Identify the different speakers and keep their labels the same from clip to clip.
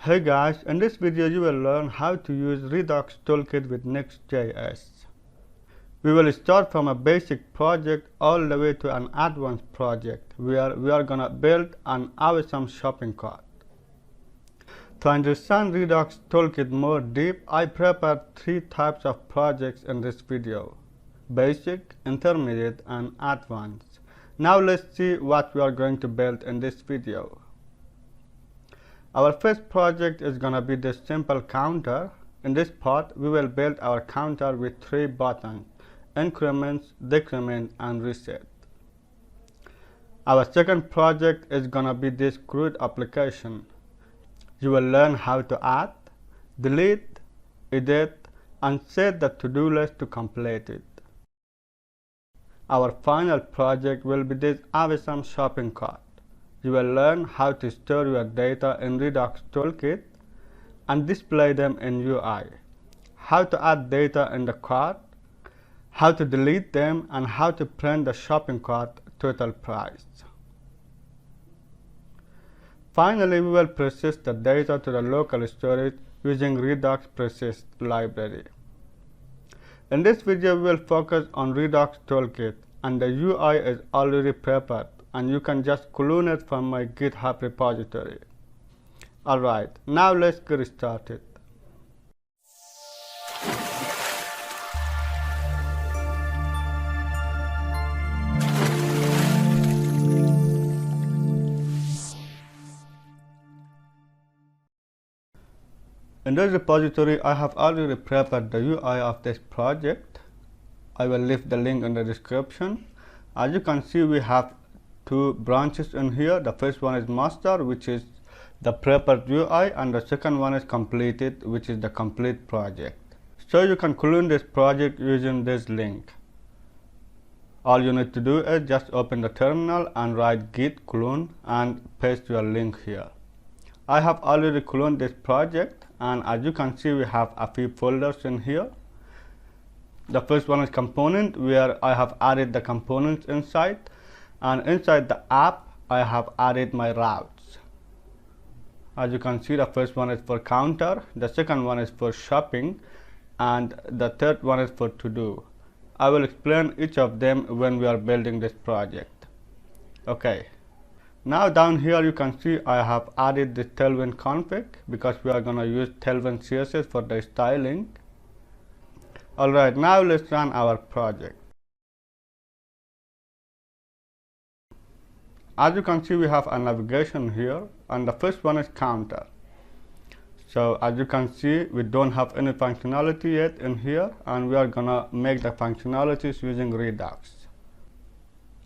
Speaker 1: Hey guys, in this video you will learn how to use Redux Toolkit with Next.js. We will start from a basic project all the way to an advanced project where we are gonna build an awesome shopping cart. To understand Redux Toolkit more deep, I prepared 3 types of projects in this video: basic, intermediate, and advanced. Now let's see what we are going to build in this video. Our first project is going to be this simple counter. In this part, we will build our counter with 3 buttons: increments, decrement, and reset. Our second project is going to be this Crude application. You will learn how to add, delete, edit, and set the to-do list to complete it. Our final project will be this awesome shopping cart. You will learn how to store your data in Redux Toolkit and display them in UI, how to add data in the cart, how to delete them, and how to print the shopping cart total price. Finally, we will persist the data to the local storage using Redux Presist library. In this video, we will focus on Redux Toolkit, and the UI is already prepared, and you can just clone it from my GitHub repository. Alright, now let's get started. In this repository, I have already prepared the UI of this project. I will leave the link in the description. As you can see, we have 2 branches in here. The first one is master, which is the prepared UI, and the second one is completed, which is the complete project. So you can clone this project using this link. All you need to do is just open the terminal and write git clone and paste your link here. I have already cloned this project, and as you can see, we have a few folders in here. The first one is component, where I have added the components inside. And inside the app, I have added my routes. As you can see, the first one is for counter, the second one is for shopping, and the third one is for to-do. I will explain each of them when we are building this project. Okay. Now down here you can see I have added the Tailwind config because we are going to use Tailwindcss for the styling. Alright, now let's run our project. As you can see, we have a navigation here, and the first one is counter. So as you can see, we don't have any functionality yet in here, and we are gonna make the functionalities using Redux.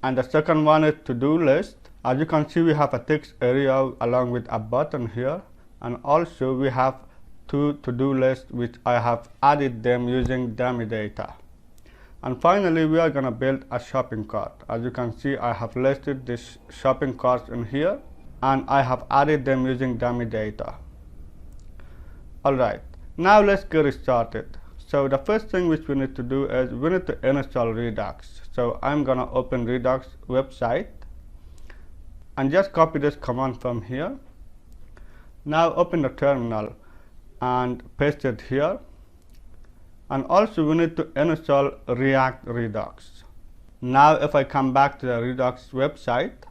Speaker 1: And the second one is to-do list. As you can see, we have a text area along with a button here, and also we have 2 to-do lists which I have added them using dummy data. And finally, we are going to build a shopping cart. As you can see, I have listed these shopping carts in here, and I have added them using dummy data. Alright, now let's get started. So the first thing which we need to do is we need to install Redux. So I'm going to open Redux website and just copy this command from here. Now open the terminal and paste it here. And also we need to install React Redux. Now if I come back to the Redux website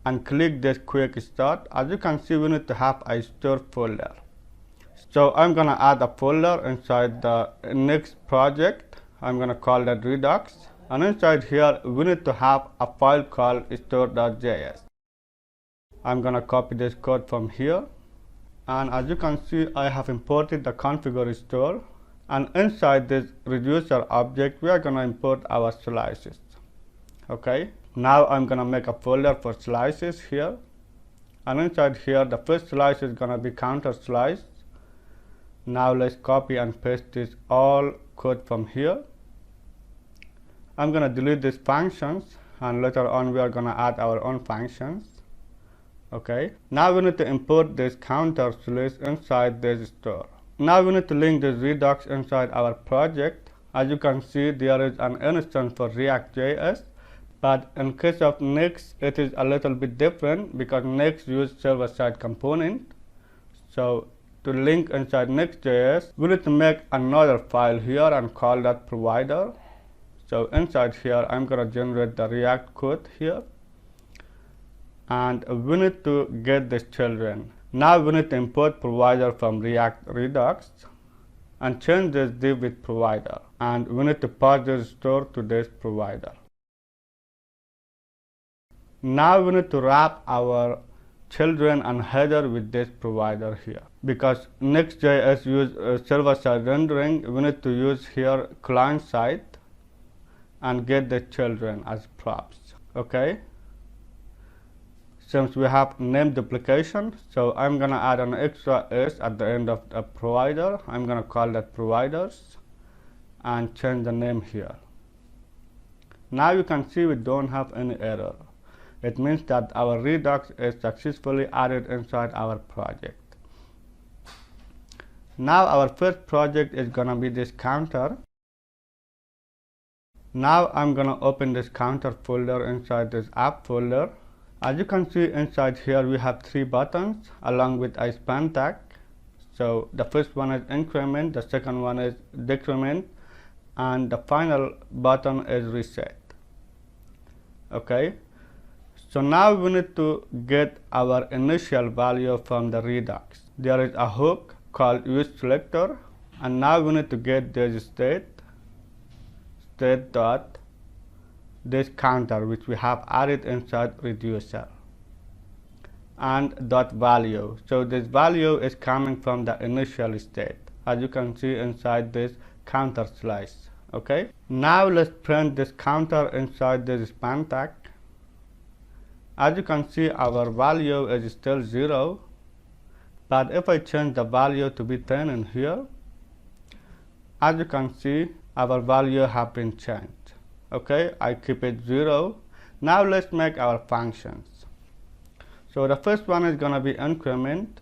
Speaker 1: and click this quick start, as you can see, we need to have a store folder. So I'm going to add a folder inside the next project. I'm going to call that Redux, and inside here we need to have a file called store.js. I'm going to copy this code from here, and as you can see, I have imported the configure store. And inside this reducer object, we are going to import our slices. Okay, now I'm going to make a folder for slices here, and inside here the first slice is going to be counter slice. Now let's copy and paste this all code from here. I'm going to delete these functions, and later on we are going to add our own functions. Okay, now we need to import this counter slice inside this store. Now we need to link this Redux inside our project. As you can see, there is an instance for React.js, but in case of Next, it is a little bit different because Next uses server-side component. So to link inside nextjs, we need to make another file here and call that provider. So inside here, I'm going to generate the React code here. And we need to get this children. Now we need to import provider from React Redux and change this div with provider. And we need to pass this store to this provider. Now we need to wrap our children and header with this provider here. Because Next.js use server-side rendering, we need to use here client-side and get the children as props. Okay. Since we have name duplication, so I'm gonna add an extra s at the end of the provider. I'm gonna call that providers and change the name here. Now you can see we don't have any error. It means that our Redux is successfully added inside our project. Now our first project is gonna be this counter. Now I'm gonna open this counter folder inside this app folder. As you can see inside here, we have 3 buttons along with a span tag. So the first one is increment, the second one is decrement, and the final button is reset. Okay. So now we need to get our initial value from the Redux. There is a hook called useSelector, and now we need to get this state dot this counter which we have added inside reducer and dot value. So this value is coming from the initial state, as you can see inside this counter slice. Okay. Now let's print this counter inside this span tag. As you can see, our value is still 0, but if I change the value to be 10 in here, as you can see, our value have been changed. Okay, I keep it 0. Now let's make our functions. So the first one is gonna be increment.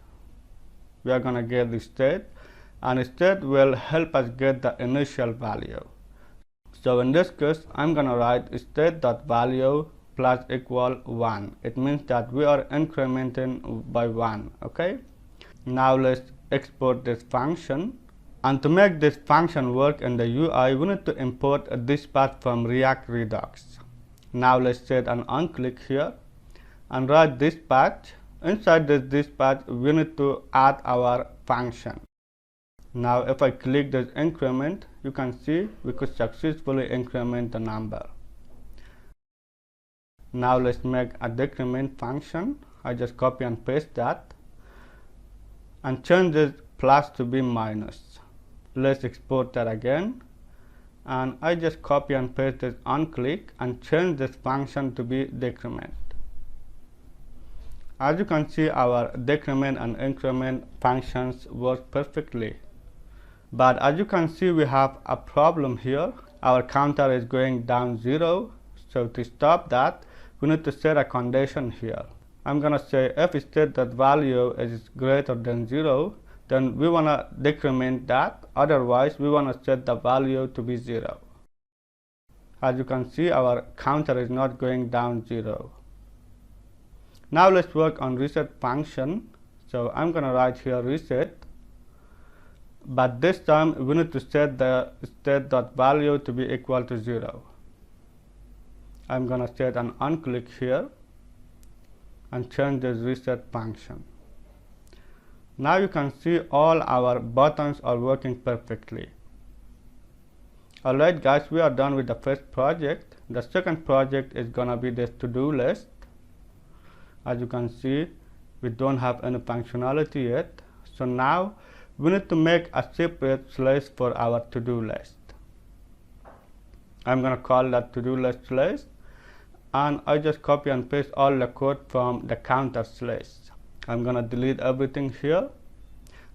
Speaker 1: We are gonna get the state, and state will help us get the initial value. So in this case, I'm gonna write state.value plus equal 1. It means that we are incrementing by 1. Okay. Now let's export this function. And to make this function work in the UI, we need to import a dispatch from React Redux. Now let's set an onClick here and write dispatch. Inside this dispatch, we need to add our function. Now if I click this increment, you can see we could successfully increment the number. Now let's make a decrement function. I just copy and paste that and change this plus to be minus. Let's export that again, and I just copy and paste this onClick and change this function to be decrement. As you can see, our decrement and increment functions work perfectly. But as you can see, we have a problem here. Our counter is going down 0. So to stop that, we need to set a condition here. I'm gonna say if state that value is greater than 0, then we wanna decrement that. Otherwise, we wanna set the value to be 0. As you can see, our counter is not going down 0. Now let's work on reset function. So I'm gonna write here reset, but this time we need to set the state.value to be equal to 0. I'm gonna set an onClick here and change this reset function. Now you can see all our buttons are working perfectly. Alright guys, we are done with the first project. The second project is gonna be this to-do list. As you can see, we don't have any functionality yet. So now we need to make a separate slash for our to-do list. I'm gonna call that to-do list slash, and I just copy and paste all the code from the counter slash. I'm gonna delete everything here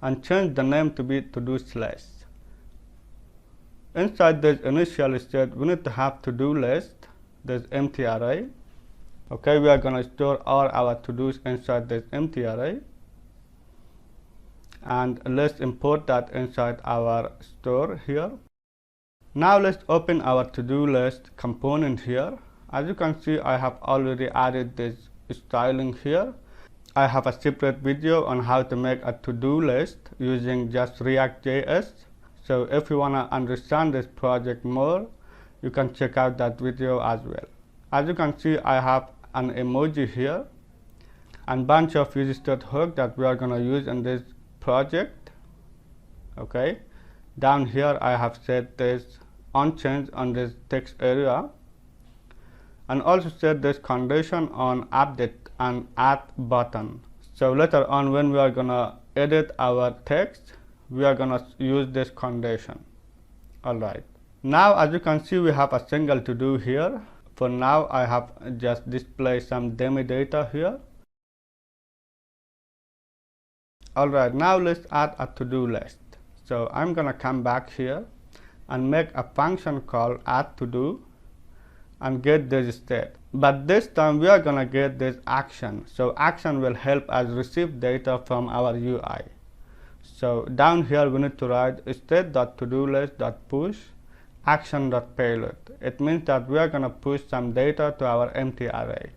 Speaker 1: and change the name to be to-do slash. Inside this initial state, we need to have to-do list, this empty array. Okay, we are gonna store all our to-dos inside this empty array, and let's import that inside our store here. Now let's open our to-do list component here. As you can see, I have already added this styling here. I have a separate video on how to make a to-do list using just React.js. So if you want to understand this project more, you can check out that video as well. As you can see, I have an emoji here and bunch of registered hook that we are going to use in this project. Okay, down here I have set this unchanged on this text area, and also set this condition on update and add button. So later on, when we are gonna edit our text, we are gonna use this condition. Alright, now as you can see, we have a single to do here. For now, I have just displayed some demo data here. Alright, now let's add a to-do list. So I'm gonna come back here and make a function called add to do and get this state. But this time we are gonna get this action. So action will help us receive data from our UI. So down here we need to write state.todolist.push action.payload. It means that we are gonna push some data to our empty array.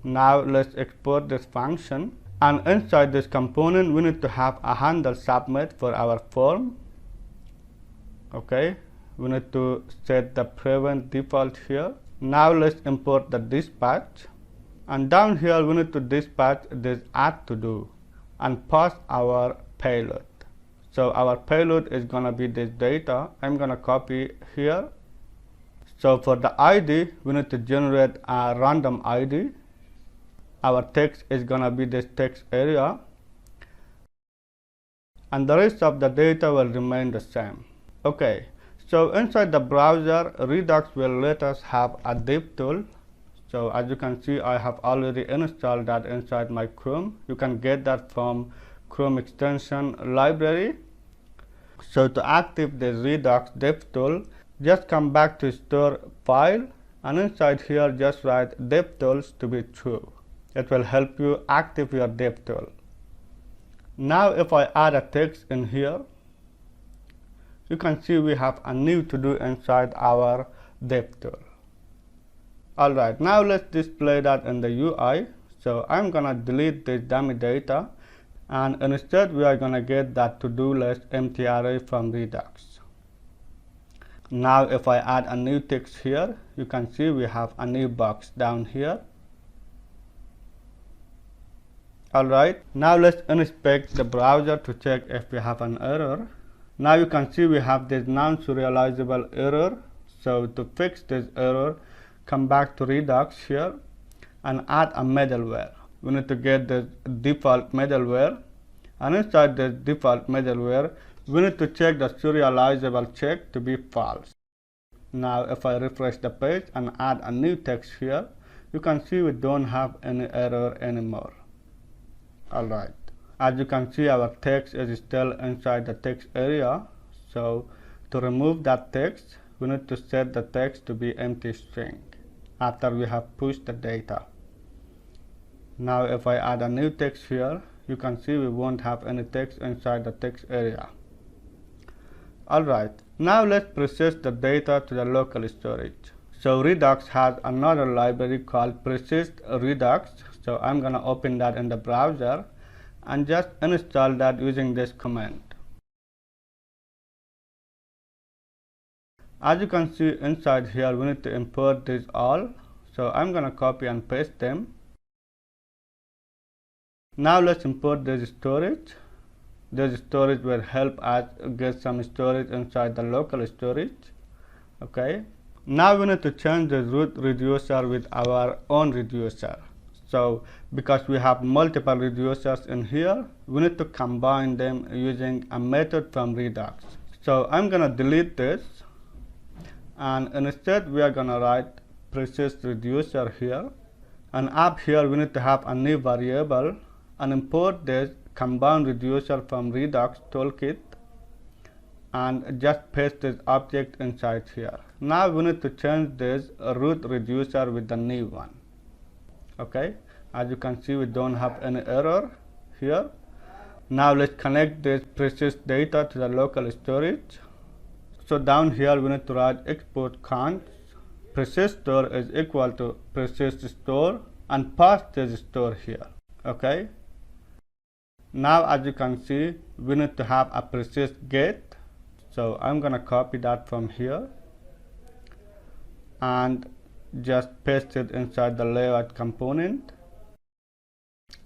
Speaker 1: Now let's export this function, and inside this component we need to have a handle submit for our form. Okay, we need to set the prevent default here. Now let's import the dispatch, and down here we need to dispatch this add to do and pass our payload. So our payload is gonna be this data. I'm gonna copy here. So for the ID, we need to generate a random ID. Our text is gonna be this text area, and the rest of the data will remain the same. Okay, so inside the browser, Redux will let us have a div tool. So as you can see, I have already installed that inside my Chrome. You can get that from Chrome extension library. So to activate the Redux div tool, just come back to store file, and inside here just write div tools to be true. It will help you activate your div tool. Now if I add a text in here, you can see we have a new to do inside our div tool. Alright, now let's display that in the UI. So I'm gonna delete this dummy data, and instead we are gonna get that to do list empty array from Redux. Now if I add a new text here, you can see we have a new box down here. Alright, now let's inspect the browser to check if we have an error. Now you can see we have this non-serializable error. So to fix this error, come back to Redux here and add a middleware. We need to get the default middleware, and inside the default middleware, we need to check the serializable check to be false. Now if I refresh the page and add a new text here, you can see we don't have any error anymore. Alright, as you can see, our text is still inside the text area. So to remove that text, we need to set the text to be empty string after we have pushed the data. Now if I add a new text here, you can see we won't have any text inside the text area. Alright, now let's persist the data to the local storage. So Redux has another library called Presist Redux. So I'm gonna open that in the browser and just install that using this command. As you can see inside here, we need to import these all. So I'm gonna copy and paste them. Now let's import this storage. This storage will help us get some storage inside the local storage. Okay. Now we need to change the root reducer with our own reducer. So because we have multiple reducers in here, we need to combine them using a method from Redux. So I'm gonna delete this, and instead we are gonna write Presist reducer here, and up here we need to have a new variable and import this combine reducer from Redux Toolkit and just paste this object inside here. Now we need to change this root reducer with the new one. Okay, as you can see, we don't have any error here. Now let's connect this Presist data to the local storage. So down here we need to write export const Presist store is equal to Presist store and pass this store here. Okay, Now as you can see, we need to have a Presist get. So I'm gonna copy that from here and just paste it inside the layout component.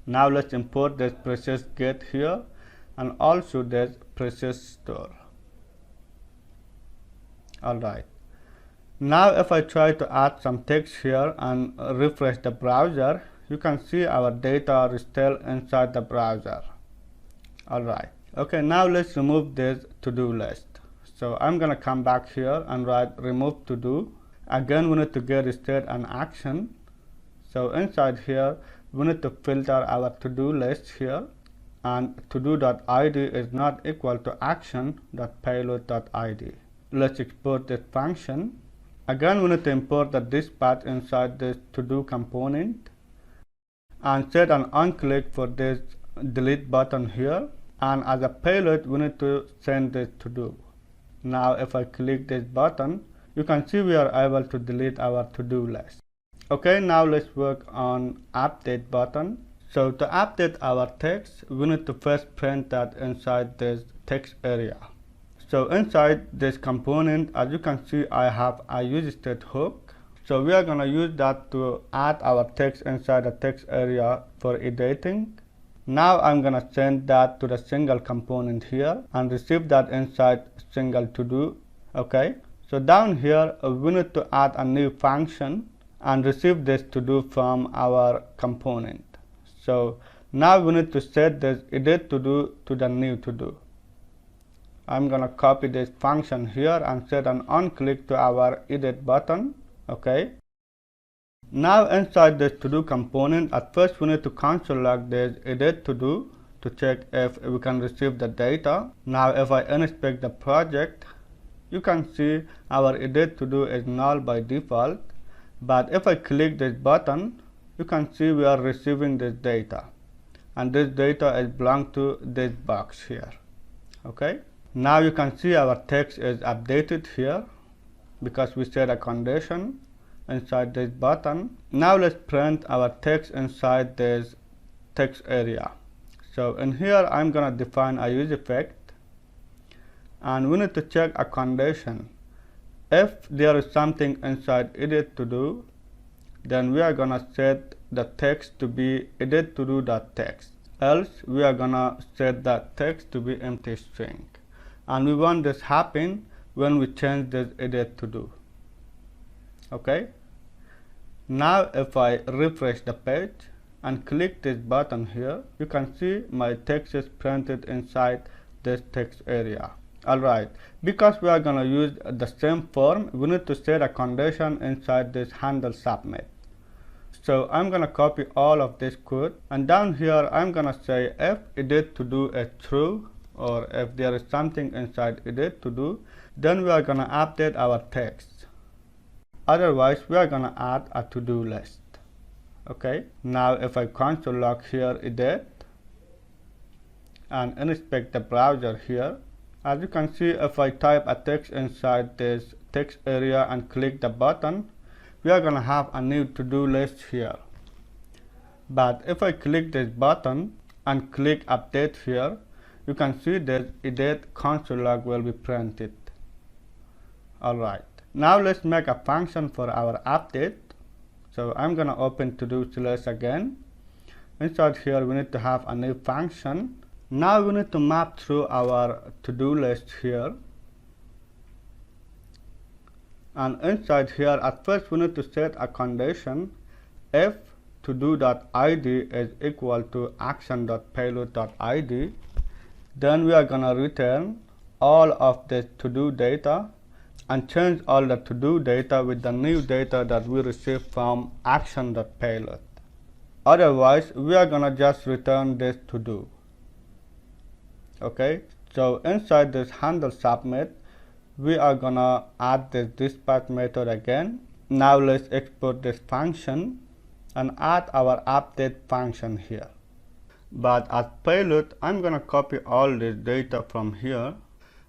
Speaker 1: Now let's import this Presist get here and also this Presist store. Alright. Now if I try to add some text here and refresh the browser, you can see our data is still inside the browser. Alright. Okay, now let's remove this to-do list. So I'm gonna come back here and write remove to do. Again, we need to get state and action. So inside here, we need to filter our to-do list here, and to-do.id is not equal to action.payload.id. Let's export this function. Again, we need to import the dispatch inside this to-do component and set an on-click for this delete button here. And as a payload, we need to send this to do. Now, if I click this button, you can see we are able to delete our to-do list. Okay, now let's work on update button. So to update our text, we need to first print that inside this text area. So inside this component, as you can see, I have a use state hook. So we are going to use that to add our text inside the text area for editing. Now I'm going to send that to the single component here and receive that inside single to do. Okay, so down here we need to add a new function and receive this to do from our component. So now we need to set this edit to do to the new to do. I'm going to copy this function here and set an on click to our edit button. Okay. Now inside this to do component, at first we need to console log this edit to do to check if we can receive the data. Now if I inspect the project, you can see our edit to do is null by default. But if I click this button, you can see we are receiving this data, and this data is belong to this box here. Okay. Now you can see our text is updated here because we set a condition inside this button. Now let's print our text inside this text area. So in here I'm gonna define a use effect, and we need to check a condition. If there is something inside edit to do, then we are gonna set the text to be edit to do.text. Else we are gonna set that text to be empty string. And we want this happen when we change this edit to do. Okay. Now if I refresh the page and click this button here, you can see my text is printed inside this text area. Alright, because we are going to use the same form, we need to set a condition inside this handle submit. So I'm going to copy all of this code, and down here I'm going to say if edit to do is true, or if there is something inside edit to do, then we are going to update our text. Otherwise we are going to add a to do list. Okay, now if I console log here edit and inspect the browser here, as you can see, if I type a text inside this text area and click the button, we are going to have a new to do list here. But if I click this button and click update here, you can see that edit console log will be printed. Alright, now let's make a function for our update. So I'm going to open to do slash again. Inside here we need to have a new function. Now we need to map through our to do list here. And inside here, at first we need to set a condition. If to do.id is equal to action.payload.id, then we are going to return all of the to do data and change all the to do data with the new data that we received from action.payload. Otherwise we are going to just return this to do. Okay, so inside this handle submit, we are gonna add this dispatch method again. Now let's export this function and add our update function here. But as payload, I'm gonna copy all this data from here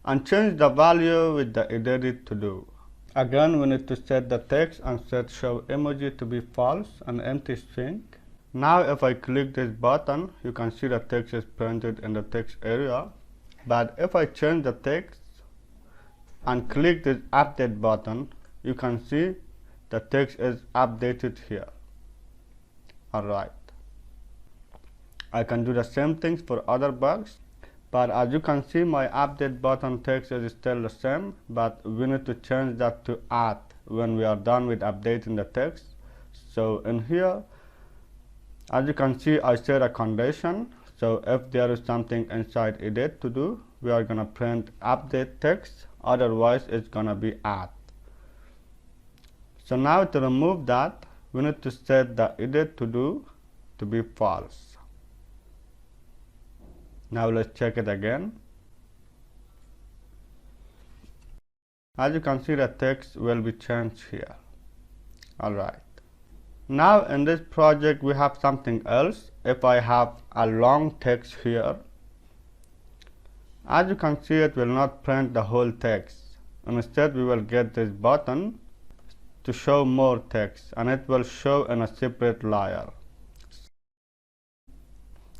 Speaker 1: and change the value with the edited to do. Again, we need to set the text and set show emoji to be false and empty string. Now if I click this button, you can see the text is printed in the text area. But if I change the text and click this update button, you can see the text is updated here. Alright. I can do the same things for other bugs, but as you can see, my update button text is still the same, but we need to change that to add when we are done with updating the text. So in here, as you can see, I set a condition. So if there is something inside edit to do, we are gonna print update text, otherwise it's gonna be add. So now to remove that, we need to set the edit to do to be false. Now let's check it again. As you can see, the text will be changed here. Alright. Now in this project we have something else. If I have a long text here, as you can see, it will not print the whole text. Instead we will get this button to show more text, and it will show in a separate layer.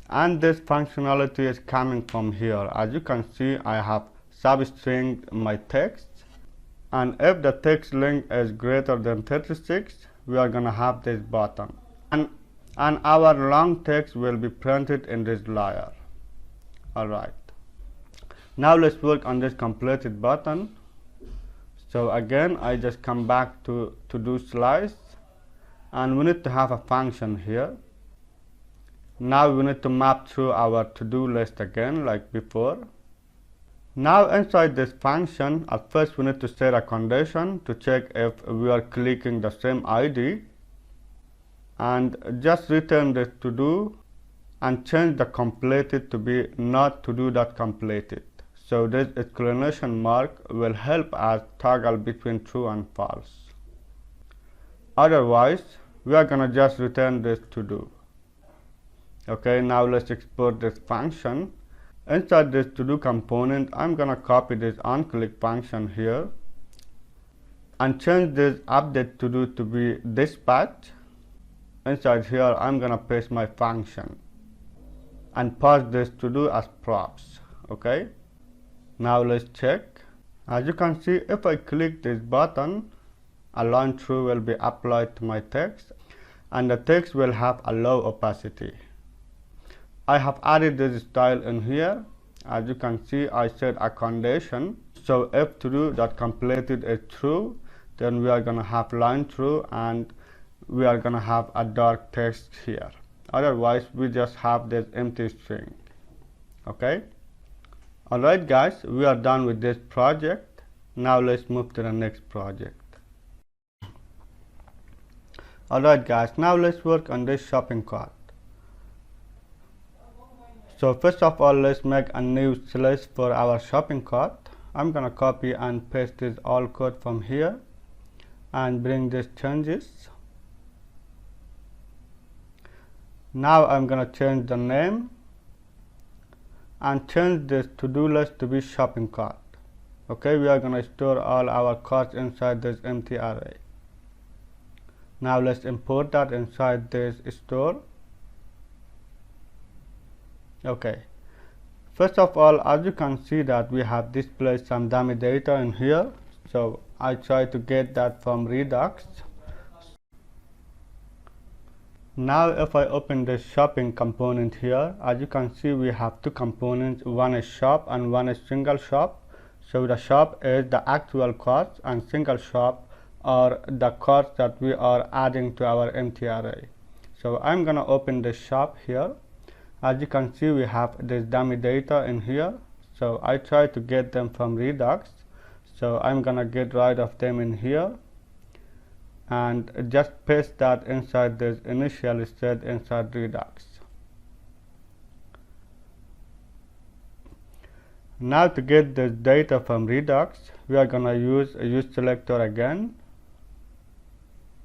Speaker 1: And this functionality is coming from here. As you can see, I have substringed my text, and if the text length is greater than 36, we are gonna have this button, and our long text will be printed in this layer. Alright. Now let's work on this completed button. So again, I just come back to do slice, and we need to have a function here. Now we need to map through our to-do list again, like before. Now inside this function, at first we need to set a condition to check if we are clicking the same ID, and just return this to-do and change the completed to be not to-do.completed. So this exclamation mark will help us toggle between true and false. Otherwise, we are gonna just return this to-do. Okay, now let's export this function. Inside this to-do component, I'm gonna copy this onClick function here and change this update to-do to be dispatch. Inside here, I'm gonna paste my function and pass this to-do as props. Okay, now let's check. As you can see, if I click this button, a line through will be applied to my text, and the text will have a low opacity. I have added this style in here. As you can see, I set a condition. So if to-do.completed is true, then we are gonna have line through, and we are gonna have a dark text here. Otherwise, we just have this empty string. Okay. Alright guys, we are done with this project. Now let's move to the next project. Alright guys, now let's work on this shopping cart. So first of all, let's make a new slash for our shopping cart. I'm gonna copy and paste this all code from here and bring these changes. Now I'm gonna change the name and change this to-do list to be shopping cart. Okay, we are gonna store all our carts inside this empty array. Now let's import that inside this store. Okay, first of all, as you can see that we have displayed some dummy data in here, so I try to get that from Redux. Now if I open the shopping component here, as you can see, we have two components, one is shop and one is single shop. So the shop is the actual carts, and single shop are the carts that we are adding to our empty array. So I'm gonna open the shop here. As you can see, we have this dummy data in here, so I try to get them from Redux. So I'm gonna get rid of them in here and just paste that inside this initial state inside Redux. Now to get this data from Redux, we are gonna use a use selector again.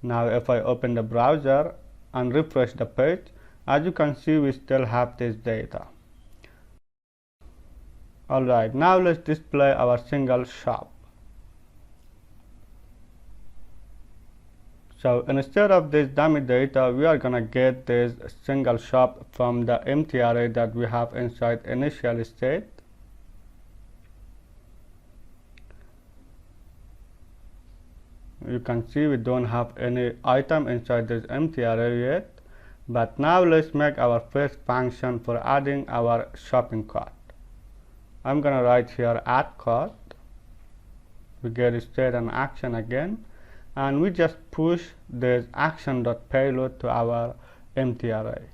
Speaker 1: Now if I open the browser and refresh the page, as you can see, we still have this data. Alright, now let's display our single shop. So instead of this dummy data, we are gonna get this single shop from the empty array that we have inside initial state. You can see we don't have any item inside this empty array yet. But now let's make our first function for adding our shopping cart. I'm gonna write here add cart. We get state and action again, and we just push this action.payload to our empty array.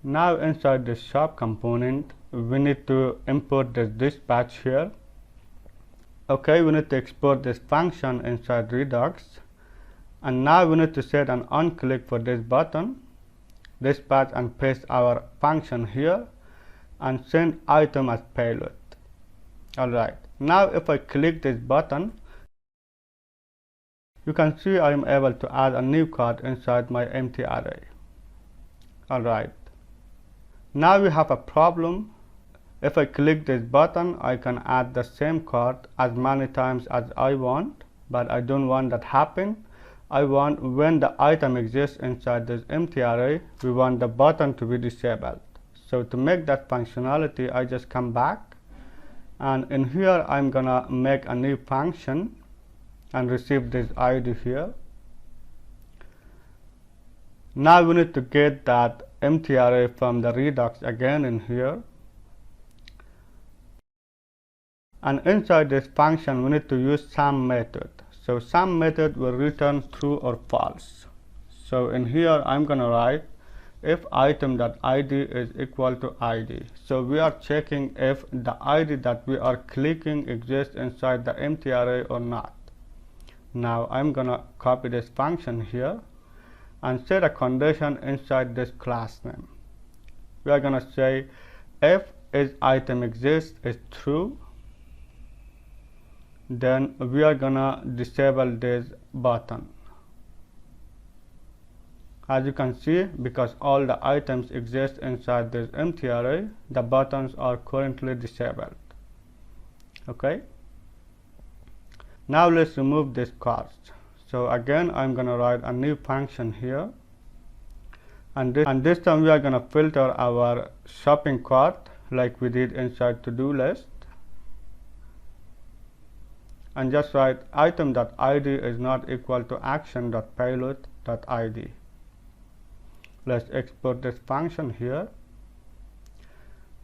Speaker 1: Now inside the shop component, we need to import this dispatch here. Okay, we need to export this function inside Redux. And now we need to set an on click for this button, dispatch, and paste our function here and send item as payload. Alright, now if I click this button, you can see I am able to add a new card inside my empty array. Alright, now we have a problem. If I click this button, I can add the same card as many times as I want, but I don't want that happen. I want when the item exists inside this empty array, we want the button to be disabled. So to make that functionality, I just come back, and in here I'm gonna make a new function and receive this ID here. Now we need to get that empty array from the Redux again in here. And inside this function, we need to use some method. So some method will return true or false. So in here, I'm gonna write if item.id is equal to id. So we are checking if the id that we are clicking exists inside the empty array or not. Now I'm gonna copy this function here and set a condition inside this class name. We are gonna say if is item exists is true, then we are gonna disable this button. As you can see, because all the items exist inside this empty array, the buttons are currently disabled. Okay, now let's remove this cart. So again, I'm gonna write a new function here, and this time we are gonna filter our shopping cart like we did inside to-do list, and just write item.id is not equal to action.payload.id. Let's export this function here.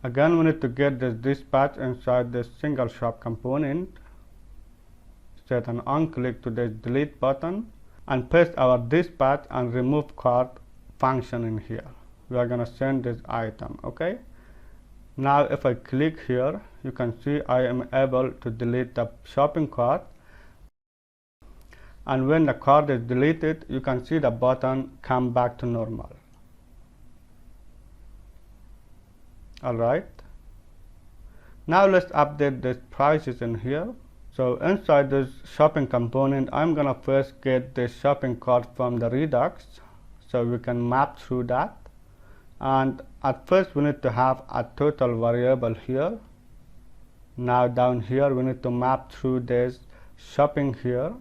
Speaker 1: Again, we need to get this dispatch inside this single shop component, set an on click to this delete button, and paste our dispatch and remove cart function in here. We are gonna send this item. Okay, now if I click here, you can see I am able to delete the shopping cart, and when the cart is deleted, you can see the button come back to normal. Alright, now let's update this prices in here. So inside this shopping component, I'm gonna first get this shopping cart from the Redux so we can map through that. And at first we need to have a total variable here. Now down here we need to map through this shopping here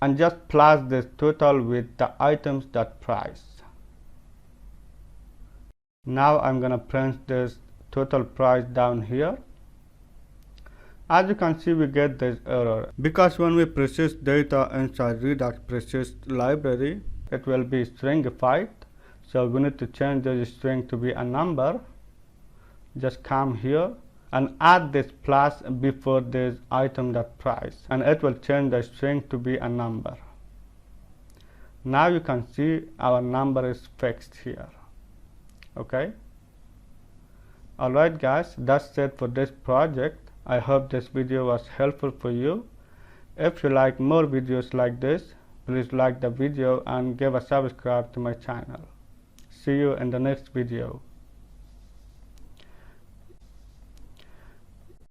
Speaker 1: and just plus this total with the items.price. Now I'm gonna print this total price down here. As you can see, we get this error because when we persist data inside Redux persist library, it will be stringified. So we need to change the string to be a number. Just come here and add this plus before this item.price, and it will change the string to be a number. Now you can see our number is fixed here. Okay, alright guys, that's it for this project. I hope this video was helpful for you. If you like more videos like this, please like the video and give a subscribe to my channel. See you in the next video.